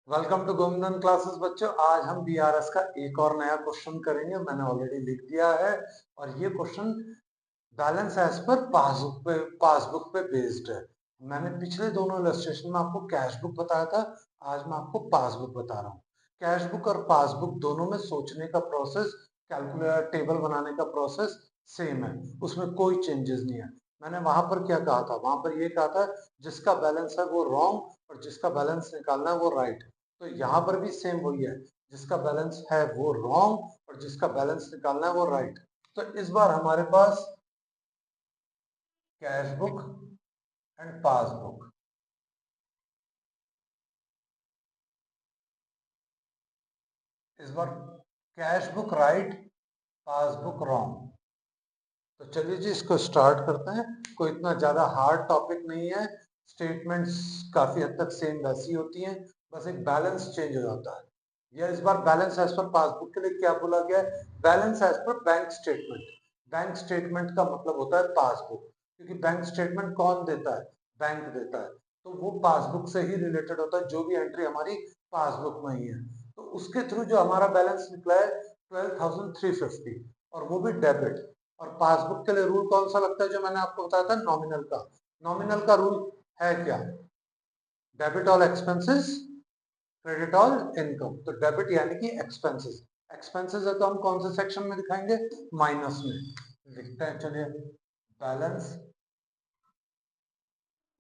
Welcome to Govindan classes बच्चों। आज हम बीआरएस का एक और नया क्वेश्चन करेंगे। मैंने ऑलरेडी लिख दिया है और ये question balance as per passbook पे बेस्ड है। मैंने पिछले दोनों इलस्ट्रेशन में आपको कैश बुक बताया था, आज मैं आपको पासबुक बता रहा हूँ। कैश बुक और पासबुक दोनों में सोचने का प्रोसेस, कैलकुलेटर टेबल बनाने का प्रोसेस सेम है, उसमें कोई चेंजेस नहीं है। मैंने वहां पर क्या कहा था, वहां पर ये कहा था जिसका बैलेंस है वो रॉन्ग और जिसका बैलेंस निकालना है वो राइट। तो यहाँ पर भी सेम वही है, जिसका बैलेंस है वो रॉन्ग और जिसका बैलेंस निकालना है वो राइट। तो इस बार हमारे पास कैश बुक एंड पासबुक, इस बार cash book right, passbook wrong. तो चलिए जी इसको स्टार्ट करते हैं। कोई इतना ज्यादा हार्ड टॉपिक नहीं है, स्टेटमेंट्स काफी हद तक सेम वैसी होती हैं, बस एक बैलेंस चेंज हो जाता है। यह इस बार बैलेंस एज पर पासबुक के लिए क्या बोला गया है, balance as per bank statement. Bank statement का मतलब होता है पासबुक, क्योंकि बैंक स्टेटमेंट कौन देता है, बैंक देता है। तो वो पासबुक से ही रिलेटेड होता है, जो भी एंट्री हमारी पासबुक में ही है। तो उसके थ्रू जो हमारा बैलेंस निकला है 12,350, और वो भी डेबिट। और पासबुक के लिए रूल कौन सा लगता है, जो मैंने आपको बताया था नॉमिनल का। नॉमिनल का रूल है क्या, debit all expenses, credit all income. तो डेबिट यानी कि एक्सपेंसेस, एक्सपेंसेस है तो हम कौन से सेक्शन में दिखाएंगे, माइनस में। लिखते हैं चलिए, बैलेंस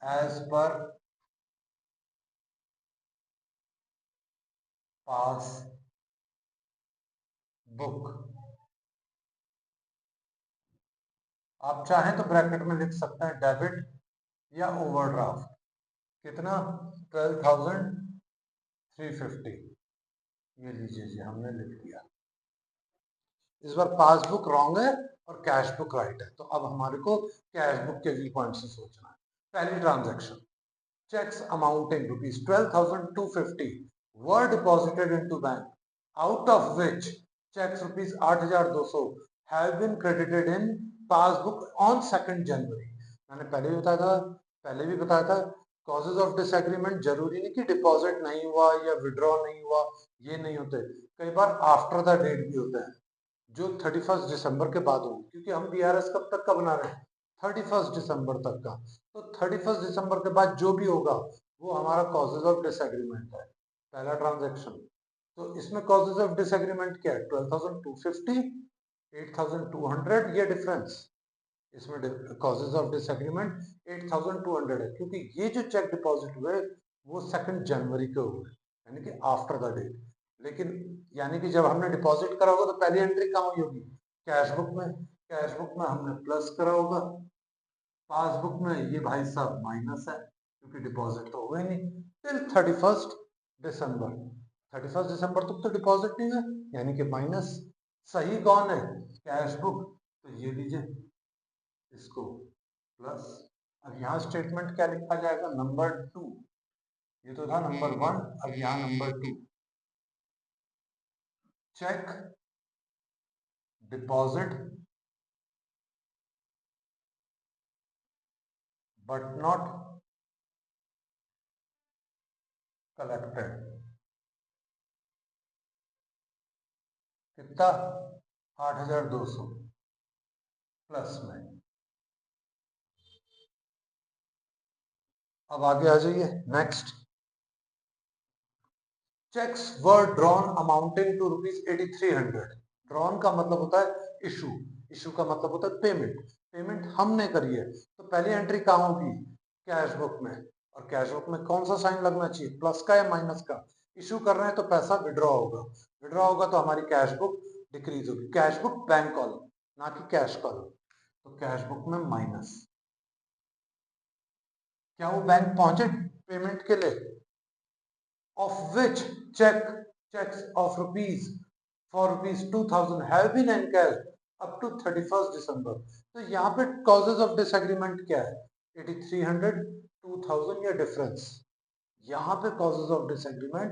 एज पर पास बुक। आप चाहें तो ब्रैकेट में लिख सकते हैं डेबिट या ओवरड्राफ्ट। कितना, 12,350। ये लीजिए जी, हमने लिख दिया। इस बार पासबुक रॉन्ग है और कैश बुक राइट है। तो अब हमारे को कैश बुक के व्यू पॉइंट से सोचना है। पहली transaction, checks amounting rupees 12,250 were deposited into bank, out of which checks rupees 8,200 have been credited in passbook on 2nd January। मैंने पहले भी बताया था कॉजेज ऑफ डिसएग्रीमेंट जरूरी नहीं कि डिपॉजिट नहीं हुआ या विड्रॉ नहीं हुआ, ये नहीं होते, कई बार आफ्टर द डेट भी होते हैं, जो 31 दिसंबर के बाद होंगे, क्योंकि हम बीआरएस कब तक का बना रहे हैं, 31 दिसंबर तक का। तो 31 दिसंबर के बाद जो भी होगा वो हमारा कॉजेज ऑफ डिसएग्रीमेंट है, पहला ट्रांजेक्शन। तो इसमें कॉजेज ऑफ डिसएग्रीमेंट क्या है, 12,250, 8,200, ये डिफरेंस। इसमें कॉजेज ऑफ डिसएग्रीमेंट 8,200 है, क्योंकि ये जो चेक डिपॉजिट हुए वो 2 जनवरी के हुए, यानी कि आफ्टर द डेट। लेकिन यानी कि जब हमने डिपॉजिट करा होगा तो पहली एंट्री कहाँ हुई होगी, कैश बुक में। कैश बुक में हमने प्लस करा होगा, पासबुक में ये भाई साहब माइनस है, क्योंकि डिपॉजिट तो हुए नहीं टिल 31 दिसंबर। 31 दिसंबर तक तो डिपॉजिट नहीं है, यानी कि माइनस। सही कौन है, कैश बुक। तो ये लीजिए इसको प्लस। अब यहाँ स्टेटमेंट क्या लिखा जाएगा, नंबर 2। ये तो था नंबर 1, अब यहाँ number 2। Cheque deposit but not collected. कितना, 8,200 प्लस में। अब आगे आ जाइए, next. Cheques were drawn amounting to ₹8,300। Drawn का मतलब होता है इशू, इशू का मतलब होता है पेमेंट। पेमेंट हमने करी है, तो पहली एंट्री कहाँ होगी, कैश बुक में। और कैश बुक में कौन सा साइन लगना चाहिए, प्लस का या माइनस का। इशू कर रहे हैं तो पैसा विड्रॉ होगा, विड्रॉ होगा तो हमारी कैश बुक डिक्रीज होगी। कैश बुक बैंक कॉलम, ना कि कैश कॉलम। तो कैश बुक में माइनस। क्या वो बैंक पहुंचे पेमेंट के लिए, of which checks of rupees for rupees 2,000 have been encashed up to 31 December। तो यहाँ पे causes of disagreement क्या है, 8,300, 2,000 या डिफरेंस। यहाँ पे causes of disagreement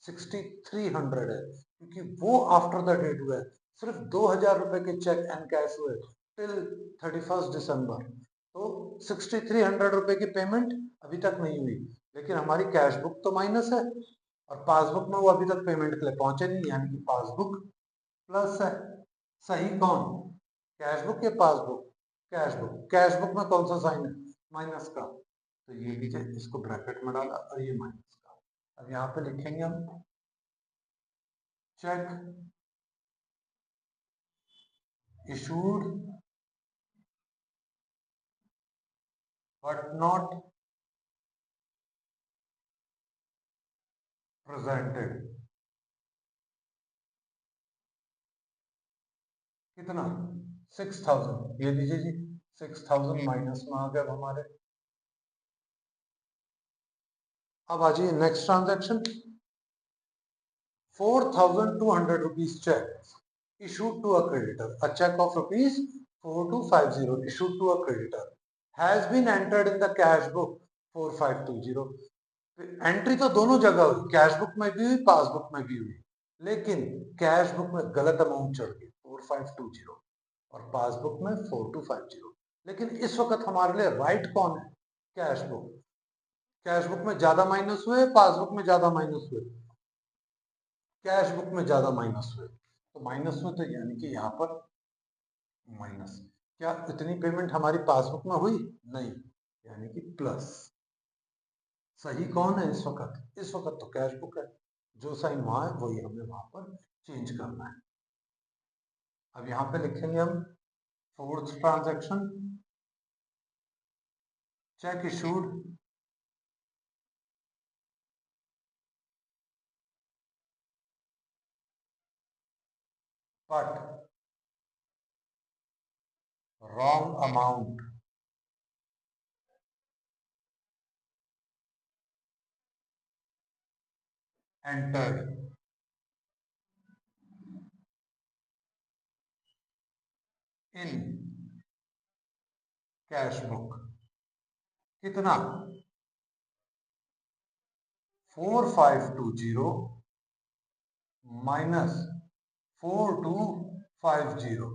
6,300 है, क्योंकि वो आफ्टर द डेट हुआ है। सिर्फ 2,000 रुपए के चेक एनकैश हुए टिल 31 दिसंबर। तो 6,300 रुपए की पेमेंट अभी तक नहीं हुई, लेकिन हमारी कैश बुक तो माइनस है। और पासबुक में वो अभी तक पेमेंट के लिए पहुंचे नहीं, यानी कि पासबुक प्लस है। सही कौन? कैशबुक या पासबुक? कैशबुक। कैशबुक में कौन सा साइन है? माइनस का। तो ये लीजिए, इसको ब्रैकेट में डाला और ये माइनस का। अब यहाँ पे लिखेंगे हम check issued but not presented. कितना? 6000। ये लीजिए जी, 6000 माइनस में आ गया हमारे। अब आ जाइए next transaction. 4200 rupees check issued to a creditor. A check of rupees 4250 issued to a creditor has been entered in the cash book 4520। Entry तो दोनों जगह हुई, कैश बुक में भी हुई, पासबुक में भी हुई, लेकिन कैश बुक में गलत अमाउंट चढ़ गई 4520 और पासबुक में 4250। लेकिन इस वक्त हमारे लिए राइट कौन है? Cash book. कैश बुक में ज्यादा माइनस हुए, पासबुक में ज्यादा माइनस हुए? कैश बुक में ज्यादा माइनस हुए। तो माइनस हुए तो यानी कि यहाँ पर माइनस। क्या इतनी पेमेंट हमारी पासबुक में हुई? नहीं, यानी कि प्लस। सही कौन है इस वक्त? इस वक्त तो कैश बुक है। जो साइन वहां है वही हमें वहां पर चेंज करना है। अब यहाँ पे लिखेंगे हम fourth transaction, check issued but wrong amount entered in cash book. कितना? 4520 माइनस 4250,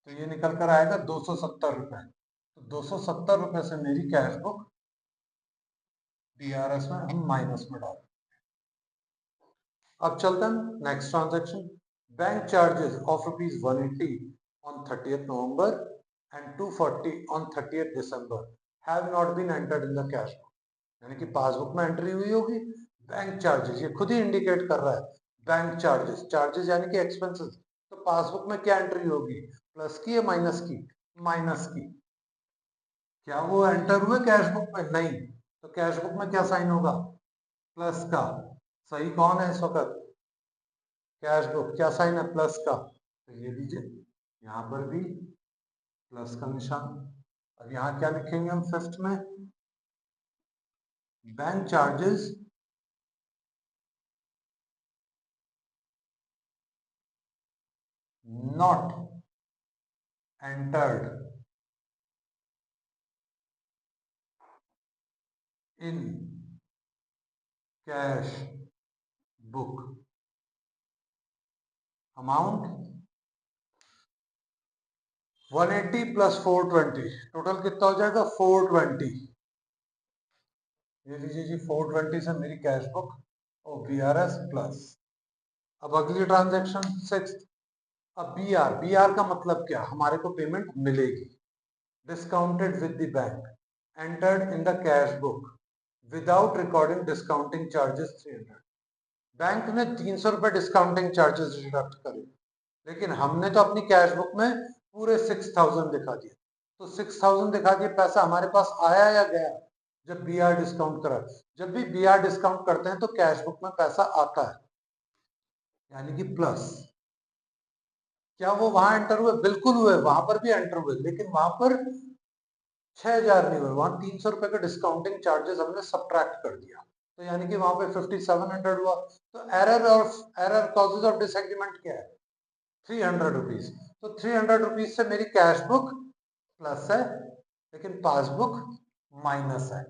तो ये निकल कर आएगा 270 रुपए। तो 270 रुपए से मेरी कैश बुक DRS में हम माइनस में डाल। अब चलते हैं next transaction. Bank charges of ₹180 on 30th November and 240 on 30th December have not been entered in the cash book. यानी कि पासबुक में एंट्री हुई होगी, बैंक चार्जेस ये खुद ही इंडिकेट कर रहा है। बैंक चार्जेस, चार्जेस यानी कि एक्सपेंसेस, तो पासबुक में क्या एंट्री होगी? प्लस की या माइनस की? माइनस की। क्या वो एंटर हुए कैश बुक में? नहीं। तो कैश बुक में क्या साइन होगा? प्लस का। सही कौन है इस वक्त? Cash book. क्या साइन है? प्लस का। तो ये लीजिए, यहाँ पर भी प्लस का निशान। अब यहाँ क्या लिखेंगे हम फिफ्थ में? Bank charges not entered in cash book. Amount 180 plus 420, total कितना हो जाएगा? 420। ये लीजिए जी, 420 से मेरी कैश बुक और BRS प्लस। अब अगली ट्रांजैक्शन सिक्स। अब BR का मतलब क्या? हमारे को पेमेंट मिलेगी। Discounted with the bank entered in the cash book without recording discounting charges 300। Bank ने 300 रुपए डिस्काउंटिंग चार्जेस डिडक्ट करे, लेकिन हमने तो अपनी कैश बुक में पूरे 6000 दिखा दिए। तो 6000 दिखा दिए, पैसा हमारे पास आया या गया? जब BR डिस्काउंट करा। जब भी BR डिस्काउंट करते हैं तो कैश बुक में पैसा आता है, यानी कि प्लस। क्या वो वहां एंटर हुए? बिल्कुल हुए, वहां पर भी एंटर हुए, लेकिन वहां पर 6000 नहीं हुए, वहां 300 रुपए का डिस्काउंटिंग चार्जेस हमने सब्ट्रैक्ट कर दिया, तो यानी कि वहां पे 5700 हुआ। तो एरर कॉजेज ऑफ डिसएग्रीमेंट क्या है? 300 रुपीज। तो 300 रुपीज से मेरी कैश बुक प्लस है, लेकिन पासबुक माइनस है।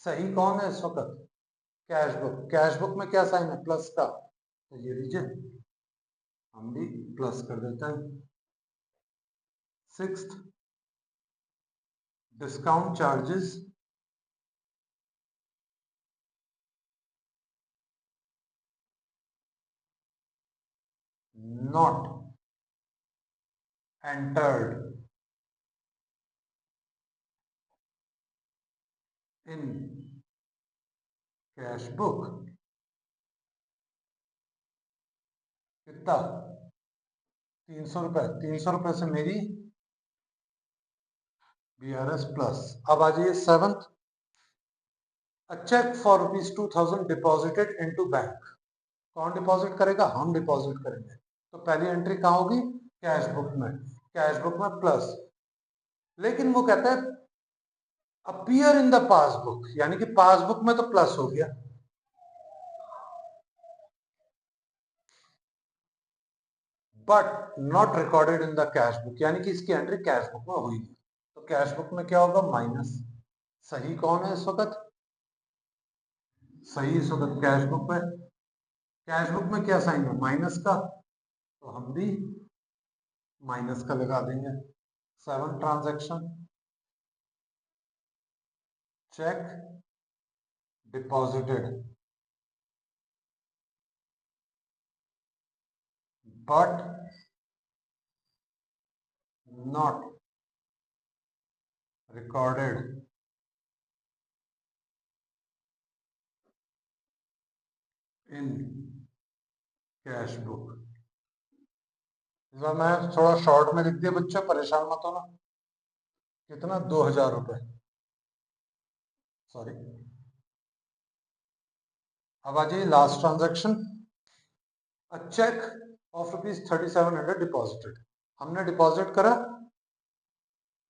सही कौन है इस वक्त? Cash book. कैश बुक में क्या साइन है? प्लस का। तो ये लीजिए, हम भी प्लस कर देते हैं। Sixth, discount charges not entered in cash book, कितना? 300 रुपए। 300 रुपए से मेरी BRS प्लस। अब आ जाइए seventh, a cheque for ₹2000 deposited into bank. कौन डिपॉजिट करेगा? हम डिपॉजिट करेंगे। तो पहली एंट्री कहाँ होगी? कैश बुक में। कैश बुक में प्लस, लेकिन वो कहता है अपीयर इन द पासबुक, यानी कि पासबुक में तो प्लस हो गया, but not recorded in the cash book, यानी कि इसकी एंट्री कैश बुक में हुई नहीं। तो कैश बुक में क्या होगा? माइनस। सही कौन है इस वक्त? सही इस वक्त कैश बुक में। कैश बुक में क्या साइन है? माइनस का, तो हम भी माइनस का लगा देंगे। Seven transaction, check deposited but not recorded in cash book. इस बार मैं थोड़ा शॉर्ट में लिख दिया, बच्चा परेशान मत होना। कितना? 2000 रुपए, सॉरी। अब आ जाइए last transaction, a cheque of ₹3700 deposited. हमने डिपॉजिट करा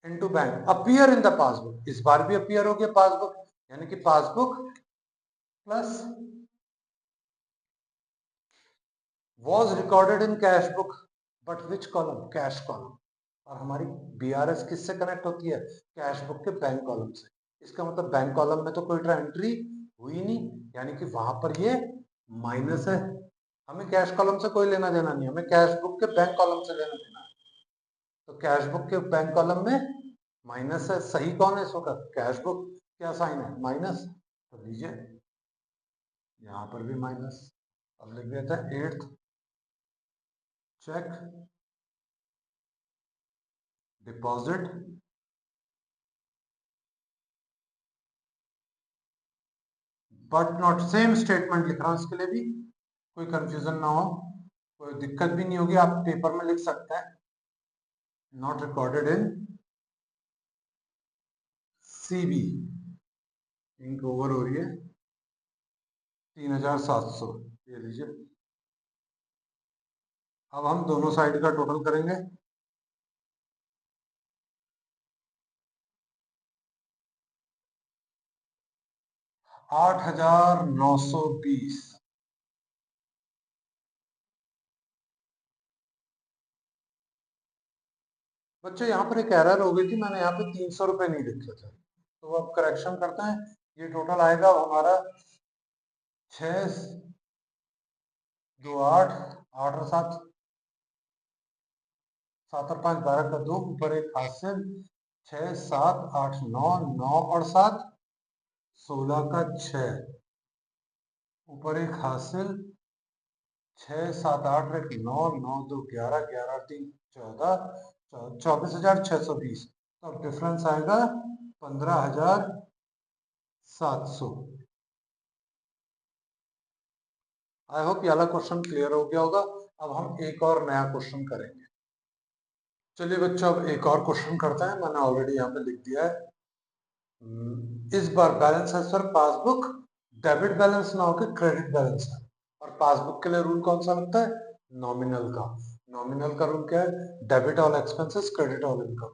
into bank, appear in the passbook. इस बार भी अपीयर हो गया पासबुक, यानी कि passbook plus was recorded in cash book, but which column? Cash column. और हमारी BRS किससे कनेक्ट होती है? कैश बुक के बैंक कॉलम से। इसका मतलब बैंक कॉलम में तो कोई एंट्री हुई नहीं, यानी कि वहां पर ये माइनस है। हमें कैश कॉलम से कोई लेना देना नहीं, हमें कैश बुक के बैंक कॉलम से लेना देना है। तो कैश बुक के बैंक कॉलम में माइनस है। सही कौन है इस वक्त? Cash book. क्या साइन है? माइनस। तो लीजिए यहाँ पर भी माइनस। अब लिख देते हैं eighth, cheque deposit but not, same statement लिख रहा हूं इसके लिए भी, कोई कंफ्यूजन ना हो, कोई दिक्कत भी नहीं होगी, आप पेपर में लिख सकते हैं। Not recorded in CB, ink over हो रही है, 3700, ये लीजिए। अब हम दोनों साइड का टोटल करेंगे। 8920। बच्चे यहाँ पर एक एरर हो गई थी, मैंने यहाँ पे 300 रुपए नहीं लिखे थे, तो अब करेक्शन करते हैं। ये टोटल आएगा हमारा 6, 2, 8, 8 और 7, 7 और 5, 12 का 2, ऊपर एक हासिल, 6, 7, 8, 9, 9 और 7, 16 का 6, ऊपर एक हासिल, 6, 7, 8 और एक 9, 9, 2, 11, 11 और 3, 14, 24,620। तो अब डिफरेंस आएगा 15,700। आई होप ये वाला क्वेश्चन क्लियर हो गया होगा। अब हम एक और नया क्वेश्चन करेंगे। चलिए बच्चों, अब एक और क्वेश्चन करते हैं, मैंने ऑलरेडी यहाँ पे लिख दिया है। इस बार बैलेंस है सर पासबुक, डेबिट बैलेंस ना होकर क्रेडिट बैलेंस है। और पासबुक के लिए रूल कौन सा लगता है? नॉमिनल का। नॉमिनल का रूल क्या है? Debit all expenses, credit all income.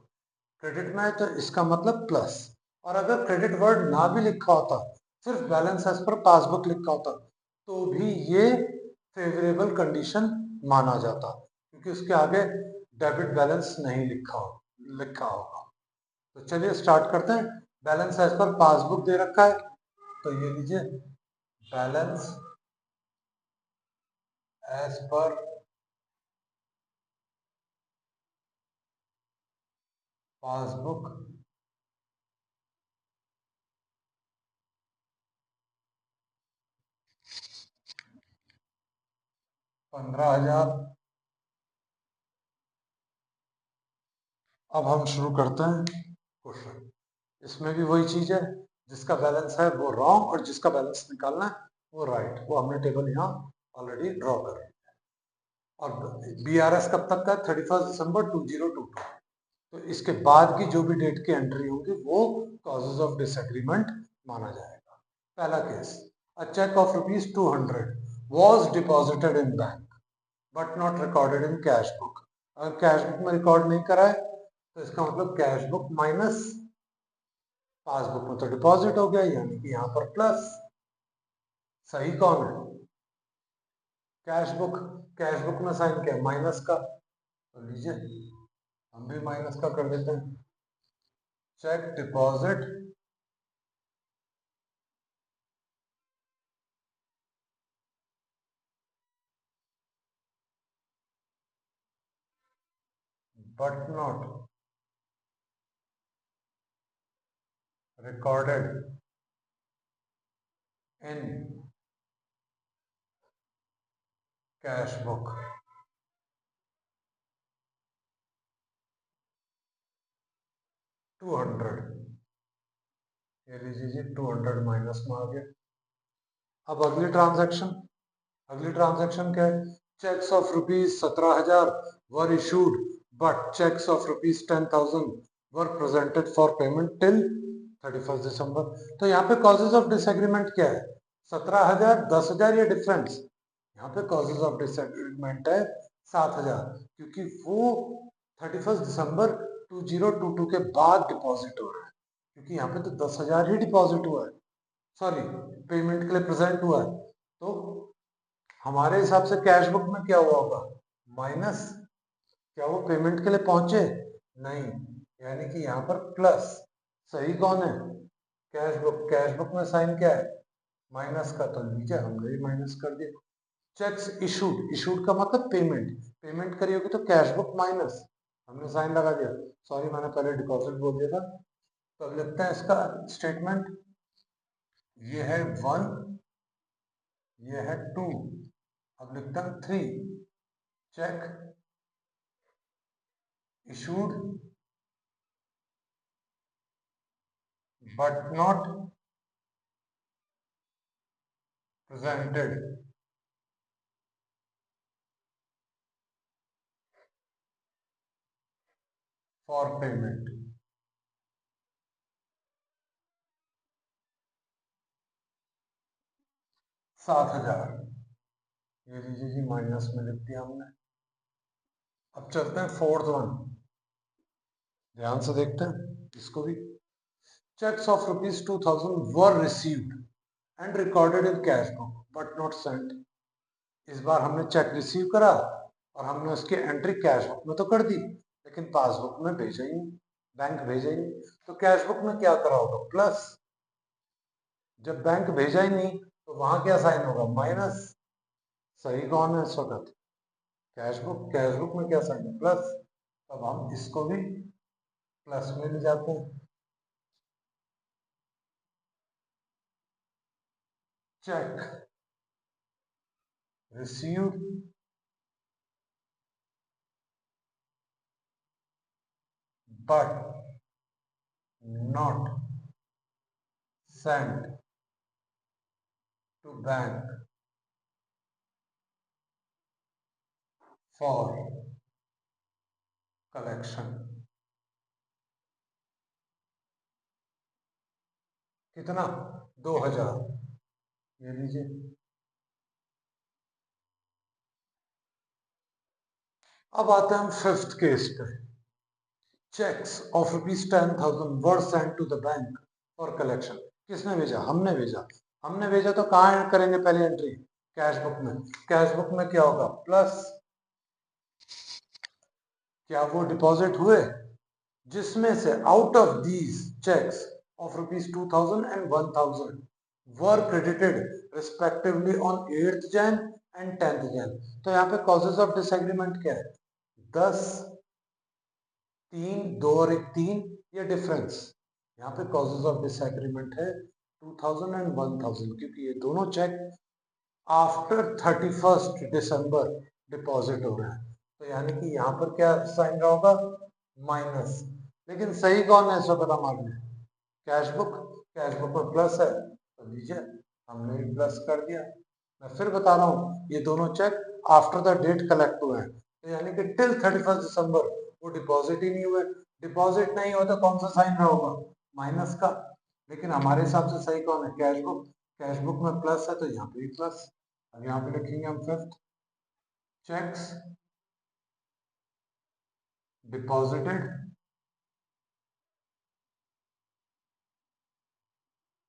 Credit में है तो इसका मतलब प्लस, और अगर क्रेडिट वर्ड ना भी लिखा होता, सिर्फ बैलेंस एज पर पासबुक लिखा होता, तो भी ये फेवरेबल कंडीशन माना जाता, क्योंकि उसके आगे डेबिट बैलेंस नहीं लिखा होगा। तो चलिए स्टार्ट करते हैं। बैलेंस एज पर पासबुक दे रखा है, तो ये लीजिए, बैलेंस एज पर पासबुक 15,000, अब हम शुरू करते हैं क्वेश्चन। इसमें भी वही चीज है, जिसका बैलेंस है वो रॉन्ग और जिसका बैलेंस निकालना है वो राइट। वो हमने टेबल यहाँ ऑलरेडी ड्रॉ कर लिया है। और BRS कब तक का? 31 दिसंबर 2022। तो इसके बाद की जो भी डेट की एंट्री होगी वो कॉजेज ऑफ डिसएग्रीमेंट माना जाएगा। पहला केस, a cheque of ₹200 was deposited in bank but not recorded in cash book. अगर कैश बुक में रिकॉर्ड नहीं करा है तो इसका मतलब कैश बुक माइनस पासबुक में तो डिपॉजिट हो गया, यानी कि यहाँ पर प्लस। सही कौन है? Cash book. कैश बुक में साइन क्या है? माइनस का। तो लीजिए हम भी माइनस का कर देते हैं। Cheque deposit but not recorded in cash book। Two hundred, ये लीजिए जी 200 माइनस में आ गया। अब अगली ट्रांजैक्शन क्या है? Cheques of ₹17,000 were issued but cheques of ₹10,000 were presented for payment till 31 दिसंबर। तो यहाँ पे कॉजेज ऑफ डिसएग्रीमेंट क्या है? 17,000, 10,000, ये डिफरेंस। यहाँ पे कॉजेज ऑफ डिसएग्रीमेंट है 7,000, क्योंकि वो 31 दिसंबर 2022 के बाद डिपॉजिट हो रहा है, क्योंकि यहाँ पे तो 10,000 ही डिपॉजिट हुआ है, सॉरी पेमेंट के लिए प्रेजेंट हुआ है। तो हमारे हिसाब से कैश बुक में क्या हुआ होगा? माइनस। क्या वो पेमेंट के लिए पहुंचे? नहीं, यानी कि यहाँ पर प्लस। सही कौन है? Cash book. कैश बुक में साइन क्या है? माइनस का। तो नीचे हमने भी माइनस कर दिया। चेक्स इशूड, इशूड का मतलब पेमेंट। पेमेंट करी होगी तो कैश बुक माइनस, हमने साइन लगा दिया। सॉरी मैंने पहले डिपॉजिट बोल दिया था। तो अब लिखते हैं इसका स्टेटमेंट। ये है 1, ये है 2, अब लिखते हैं 3। Check issued but not presented for payment. ₹7,000, ये लीजिए जी माइनस में लिख दिया हमने। अब चलते हैं फोर्थ वन, ध्यान से देखते हैं इसको भी। Cheques of ₹2,000 were received and recorded in cash book but not sent. इस बार हमने चेक रिसीव करा और हमने उसकी एंट्री कैश बुक में तो कर दी, लेकिन पासबुक में भेजा ही नहीं, बैंक भेजा ही नहीं। तो कैश बुक में क्या करा होगा? प्लस। जब बैंक भेजा ही नहीं तो वहां क्या साइन होगा? माइनस। सही कौन है इस वक्त? Cash book. कैश बुक में क्या साइन है? प्लस। अब हम इसको भी प्लस में ले जाते हैं। Cheque received but not sent to bank for collection. कितना? 2,000, ये लीजिए। अब आते हैं हम फिफ्थ केस पे। Cheques of ₹10,000 were sent to the bank for collection. किसने भेजा? हमने भेजा। हमने भेजा तो कहाँ करेंगे पहले एंट्री? कैश बुक में। कैश बुक में क्या होगा? प्लस। क्या वो डिपॉजिट हुए? जिसमें से out of these cheques of ₹2,000 and 1,000 were credited respectively on 8th Jan and 10th Jan। तो यहाँ पे कॉजेज ऑफ डिसएग्रीमेंट क्या है? 10, 3, 2 और 1 3, ये डिफरेंस। यहाँ पे कॉजेज ऑफ डिसएग्रीमेंट है 2,000 एंड 1,000, क्योंकि ये दोनों चेक आफ्टर 31 दिसंबर डिपॉजिट हो रहे हैं। तो यानी कि यहाँ पर क्या साइन रहा होगा? माइनस, लेकिन सही कौन है इस वक्त हमारे लिए? कैशबुक। कैशबुक में प्लस है तो लीजिए हमने भी प्लस कर दिया। मैं फिर बता रहा हूँ ये दोनों cheque after the date collect हुए हैं, तो यानी कि टिल 31 दिसंबर वो डिपॉजिट ही नहीं हुए। डिपॉजिट नहीं हुआ तो कौन सा साइन रहा होगा? माइनस का। लेकिन हमारे हिसाब से सही कौन है? कैशबुक। कैशबुक में प्लस है तो यहाँ पे भी प्लस। अब यहाँ पे लिखेंगे हम fifth, checks deposited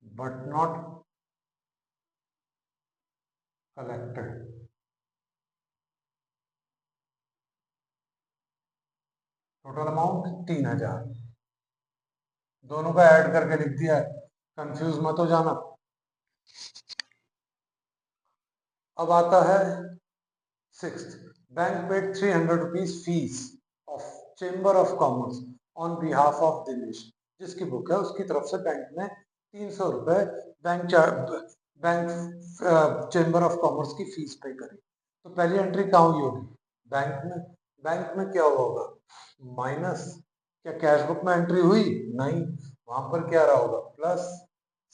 but not collected। Total amount 3000। दोनों का ऐड करके लिख दिया है, कंफ्यूज मत हो जाना। अब आता है sixth, bank paid 300 rupees fees of chamber of commerce on behalf of Dinesh. जिसकी बुक है उसकी तरफ से बैंक ने 300 रुपए बैंक चेंबर ऑफ कॉमर्स की फीस पे करी। तो पहली एंट्री कहाँ हुई होगी? बैंक में। बैंक में क्या हुआ होगा? माइनस। क्या कैशबुक में एंट्री हुई? नहीं, वहां पर क्या रहा होगा? प्लस।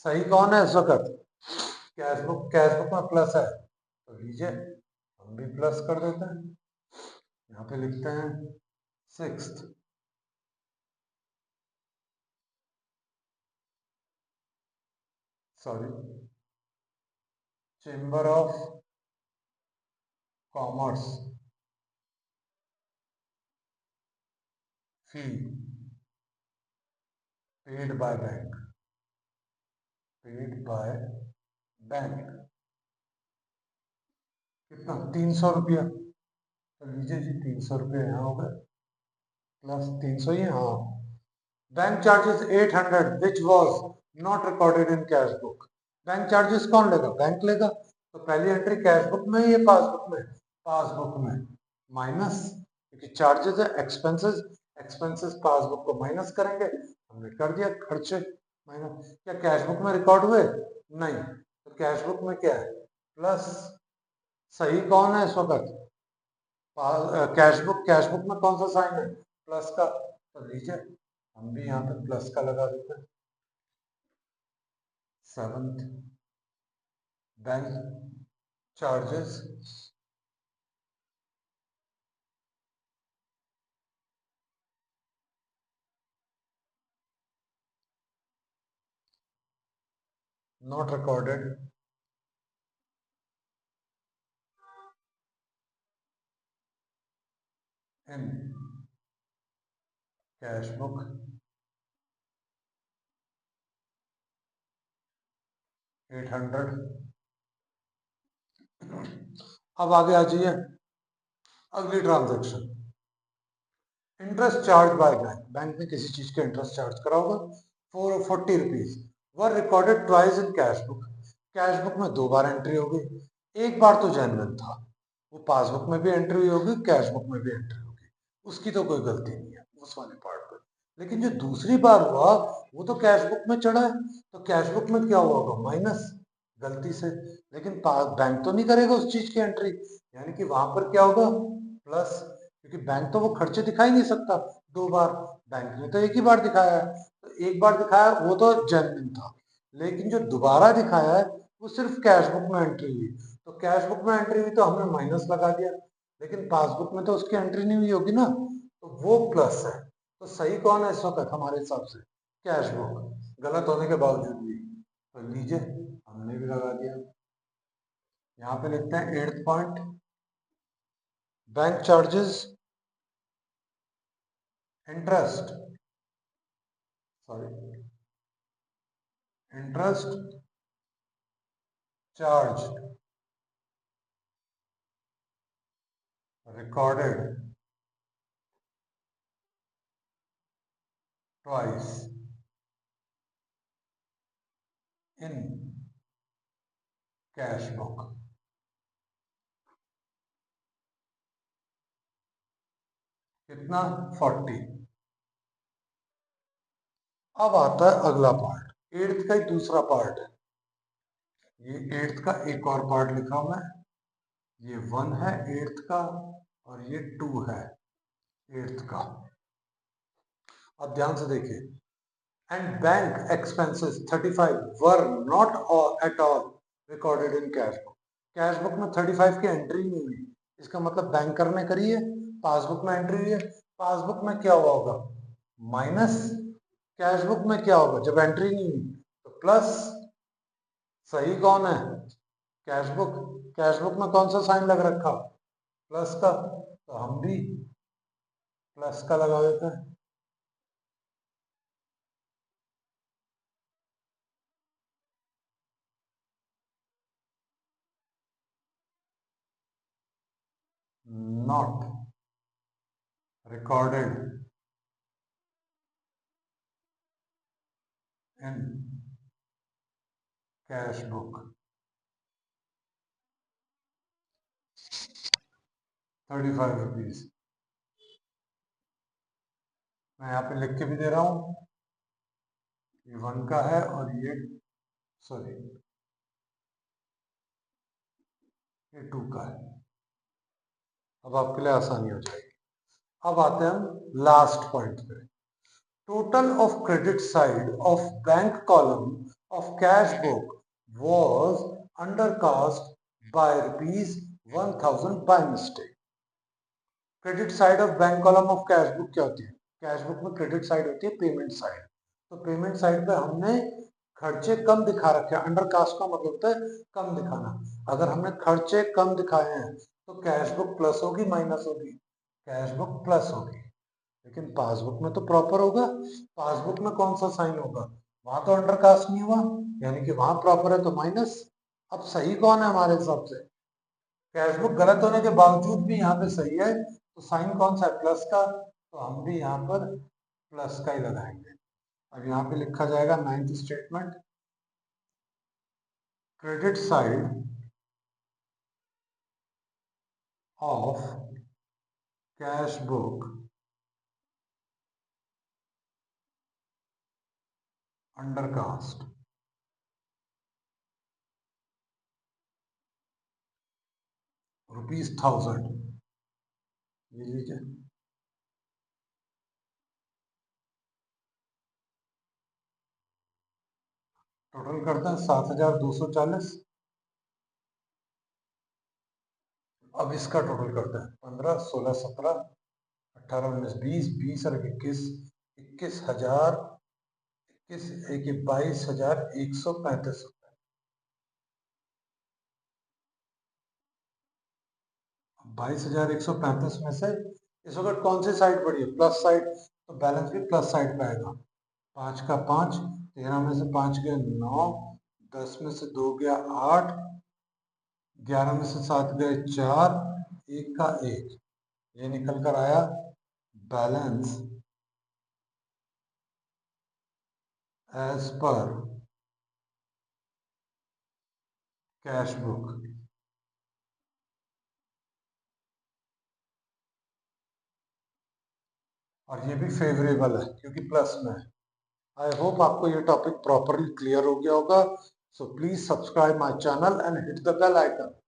सही कौन है इस वक्त? कैशबुक। कैशबुक में प्लस है तो लीजिए हम भी प्लस कर देते हैं। यहाँ पे लिखते हैं sixth, sorry, chamber of commerce fee paid by bank. Paid by bank कितना? 300 रुपया। तो लीजिए जी 300 रुपया यहाँ हो गए, प्लस 300 ही। हाँ, bank charges 800 which was not recorded in cash book. Bank charges कौन लेगा? बैंक लेगा। तो पहली एंट्री कैश बुक में ही है पासबुक में? पासबुक में माइनस, क्योंकि चार्जेस है, एक्सपेंसेस। एक्सपेंसेस पासबुक को माइनस करेंगे, हमने कर दिया खर्चे माइनस। क्या कैश बुक में रिकॉर्ड हुए? नहीं, तो कैश बुक में क्या है? प्लस। सही कौन है इस वक्त? कैशबुक। कैशबुक में कौन सा साइन है? प्लस का। तो लीजिए हम भी यहाँ पे प्लस का लगा देते हैं। Seventh, bank charges not recorded in cash book 800। अब आगे आ जाइए, अगली transaction, interest charge by bank. Bank ने किसी चीज का इंटरेस्ट चार्ज करा होगा, 40 rupees were recorded twice in cash book. Cash book में 2 बार एंट्री हो गई, एक बार तो जेन्युइन था, वो पासबुक में भी एंट्री होगी, कैश बुक में भी एंट्री होगी, उसकी तो कोई गलती नहीं है उस वाले पार्ट पर। लेकिन जो दूसरी बार हुआ वो तो कैश बुक में चढ़ा है, तो कैश बुक में क्या हुआ होगा? माइनस, गलती से। लेकिन बैंक तो नहीं करेगा उस चीज की एंट्री, यानी कि वहां पर क्या होगा? प्लस, क्योंकि बैंक तो वो खर्चे दिखा ही नहीं सकता 2 बार। बैंक ने तो एक ही बार दिखाया है, तो एक बार दिखाया वो तो जेन्युइन था, लेकिन जो दोबारा दिखाया है वो सिर्फ कैश बुक में एंट्री हुई। तो कैश बुक में एंट्री हुई तो हमने माइनस लगा दिया, लेकिन पासबुक में तो उसकी एंट्री नहीं हुई होगी ना, तो वो प्लस है। तो सही कौन है इस वक्त हमारे हिसाब से? कैश बुक, गलत होने के बावजूद भी। तो लीजिए हमने भी लगा दिया। यहाँ पे लिखते हैं eighth point, bank charges interest, sorry, interest charge recorded twice in cash book. कितना? 40। अब आता है अगला पार्ट, एट्थ का ही दूसरा पार्ट है। ये एट्थ का एक और पार्ट लिखा हुआ है, ये 1 है एट्थ का और ये 2 है एट्थ का। अब ध्यान से देखिए, and bank expenses 35 were not at all recorded in cash book. Cash book में 35 की एंट्री नहीं हुई, इसका मतलब बैंकर ने करी है, पासबुक में एंट्री हुई है। पासबुक में क्या हुआ होगा? माइनस। कैश बुक में क्या होगा जब एंट्री नहीं हुई? तो प्लस। सही कौन है? Cash book. कैश बुक में कौन सा साइन लग रखा? प्लस का, तो हम भी प्लस का लगा देते हैं। Not recorded in cash book 35 rupees. मैं यहाँ पे लिख के भी दे रहा हूँ, ये 1 का है और ये, सॉरी, ये 2 का है। अब आपके लिए आसानी हो जाएगी। अब आते हैं हम लास्ट पॉइंट पे। Total of credit side of bank column of cash book was undercast by ₹1000 by mistake। Credit side of bank column of cash book क्या होती है? कैश बुक में क्रेडिट साइड होती है पेमेंट साइड। तो payment side पे हमने खर्चे कम दिखा रखे हैं। अंडरकास्ट का मतलब होता है कम दिखाना। अगर हमने खर्चे कम दिखाए हैं तो कैश बुक प्लस होगी माइनस होगी? कैश बुक प्लस होगी। लेकिन पासबुक में तो प्रॉपर होगा। पासबुक में कौन सा साइन होगा? वहां तो अंडरकास्ट नहीं हुआ, यानी कि वहां प्रॉपर है तो माइनस। अब सही कौन है हमारे हिसाब से? कैश बुक गलत होने के बावजूद भी यहाँ पे सही है, तो साइन कौन सा है? प्लस का, तो हम भी यहाँ पर प्लस का ही लगाएंगे। अब यहाँ पे लिखा जाएगा 9th statement, credit side of cash book undercast ₹1000। ये लीजिए, टोटल करते हैं 7240। अब इसका टोटल करते हैं 15, 16, 17, 18, 19, 20, 20 और 21, 21,000, 22,135। 22,135 में से इस वक्त कौन सी साइड पड़ी है? प्लस साइड, तो बैलेंस भी प्लस साइड पे आएगा। 5 का 5, 13 में से 5 गया 9, 10 में से 2 गया 8, 11 में से 7 गए 4, 1 का 1, ये निकल कर आया balance as per cash book. और ये भी फेवरेबल है क्योंकि प्लस में है। आई होप आपको ये टॉपिक प्रॉपरली क्लियर हो गया होगा। So please subscribe my channel and hit the bell icon.